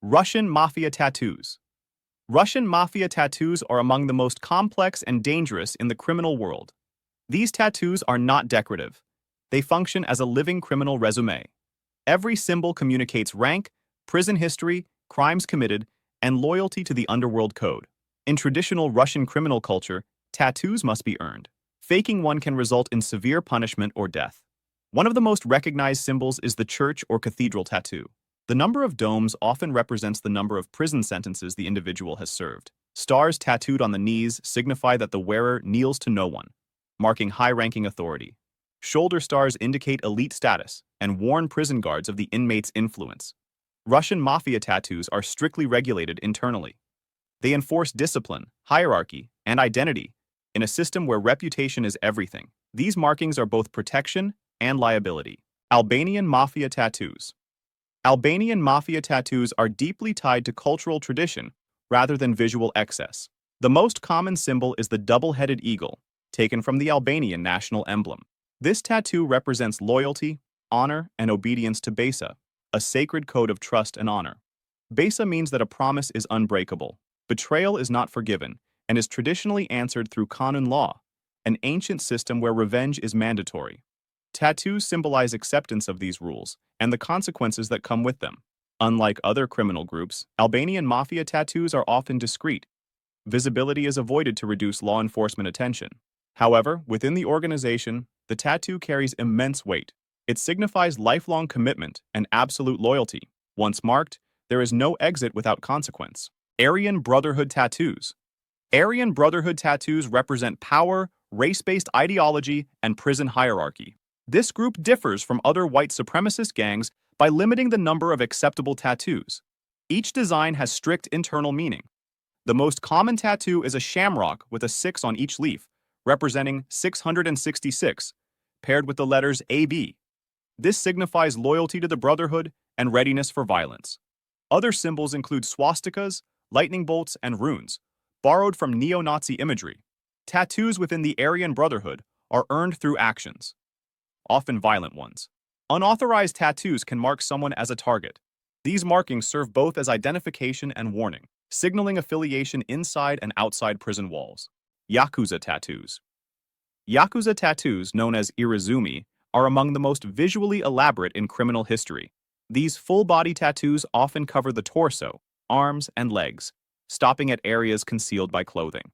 Russian Mafia tattoos. Russian Mafia tattoos are among the most complex and dangerous in the criminal world. These tattoos are not decorative. They function as a living criminal resume. Every symbol communicates rank, prison history, crimes committed, and loyalty to the underworld code. In traditional Russian criminal culture, tattoos must be earned. Faking one can result in severe punishment or death. One of the most recognized symbols is the church or cathedral tattoo. The number of domes often represents the number of prison sentences the individual has served. Stars tattooed on the knees signify that the wearer kneels to no one, marking high-ranking authority. Shoulder stars indicate elite status and warn prison guards of the inmate's influence. Russian mafia tattoos are strictly regulated internally. They enforce discipline, hierarchy, and identity in a system where reputation is everything. These markings are both protection and liability. Albanian mafia tattoos. Albanian mafia tattoos are deeply tied to cultural tradition rather than visual excess. The most common symbol is the double-headed eagle, taken from the Albanian national emblem. This tattoo represents loyalty, honor, and obedience to Besa, a sacred code of trust and honor. Besa means that a promise is unbreakable. Betrayal is not forgiven and is traditionally answered through Kanun law, an ancient system where revenge is mandatory. Tattoos symbolize acceptance of these rules and the consequences that come with them. Unlike other criminal groups, Albanian mafia tattoos are often discreet. Visibility is avoided to reduce law enforcement attention. However, within the organization, the tattoo carries immense weight. It signifies lifelong commitment and absolute loyalty. Once marked, there is no exit without consequence. Aryan Brotherhood tattoos. Aryan Brotherhood tattoos represent power, race-based ideology, and prison hierarchy. This group differs from other white supremacist gangs by limiting the number of acceptable tattoos. Each design has strict internal meaning. The most common tattoo is a shamrock with a 6 on each leaf, representing 666, paired with the letters AB. This signifies loyalty to the Brotherhood and readiness for violence. Other symbols include swastikas, lightning bolts, and runes, borrowed from neo-Nazi imagery. Tattoos within the Aryan Brotherhood are earned through actions, often violent ones. Unauthorized tattoos can mark someone as a target. These markings serve both as identification and warning, signaling affiliation inside and outside prison walls. Yakuza tattoos. Yakuza tattoos, known as irizumi, are among the most visually elaborate in criminal history. These full-body tattoos often cover the torso, arms, and legs, stopping at areas concealed by clothing.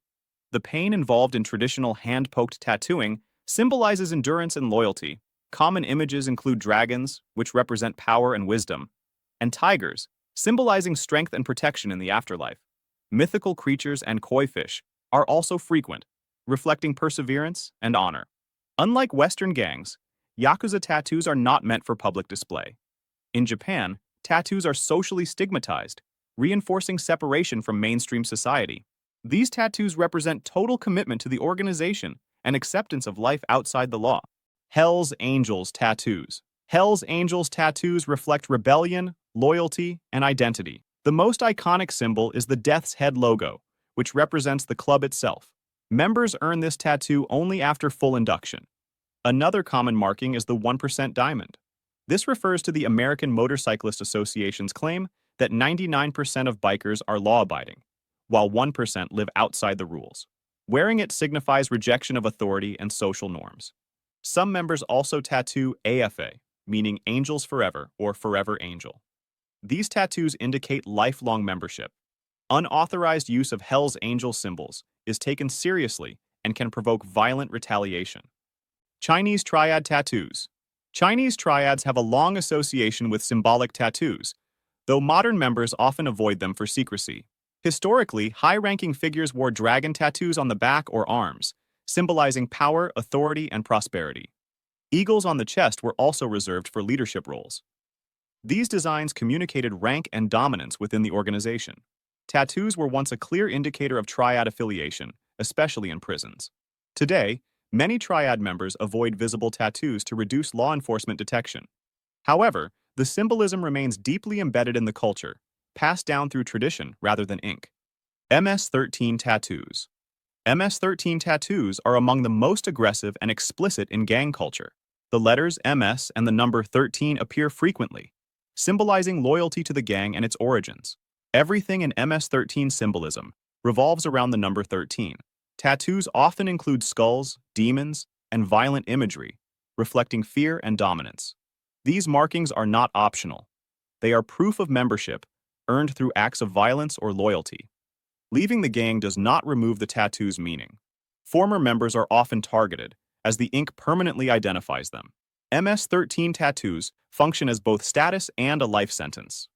The pain involved in traditional hand-poked tattooing symbolizes endurance and loyalty. Common images include dragons, which represent power and wisdom, and tigers, symbolizing strength and protection in the afterlife. Mythical creatures and koi fish are also frequent, reflecting perseverance and honor. Unlike Western gangs, Yakuza tattoos are not meant for public display. In Japan, tattoos are socially stigmatized, reinforcing separation from mainstream society. These tattoos represent total commitment to the organization and acceptance of life outside the law. Hell's Angels tattoos. Hell's Angels tattoos reflect rebellion, loyalty, and identity. The most iconic symbol is the Death's Head logo, which represents the club itself. Members earn this tattoo only after full induction. Another common marking is the 1% diamond. This refers to the American Motorcyclist Association's claim that 99% of bikers are law-abiding, while 1% live outside the rules. Wearing it signifies rejection of authority and social norms. Some members also tattoo AFA, meaning Angels Forever or Forever Angel. These tattoos indicate lifelong membership. Unauthorized use of Hell's Angel symbols is taken seriously and can provoke violent retaliation. Chinese triad tattoos. Chinese triads have a long association with symbolic tattoos, though modern members often avoid them for secrecy. Historically, high-ranking figures wore dragon tattoos on the back or arms, symbolizing power, authority, and prosperity. Eagles on the chest were also reserved for leadership roles. These designs communicated rank and dominance within the organization. Tattoos were once a clear indicator of triad affiliation, especially in prisons. Today, many triad members avoid visible tattoos to reduce law enforcement detection. However, the symbolism remains deeply embedded in the culture, passed down through tradition rather than ink. MS-13 tattoos. MS-13 tattoos are among the most aggressive and explicit in gang culture. The letters MS and the number 13 appear frequently, symbolizing loyalty to the gang and its origins. Everything in MS-13 symbolism revolves around the number 13. Tattoos often include skulls, demons, and violent imagery, reflecting fear and dominance. These markings are not optional. They are proof of membership, earned through acts of violence or loyalty. Leaving the gang does not remove the tattoo's meaning. Former members are often targeted, as the ink permanently identifies them. MS-13 tattoos function as both status and a life sentence.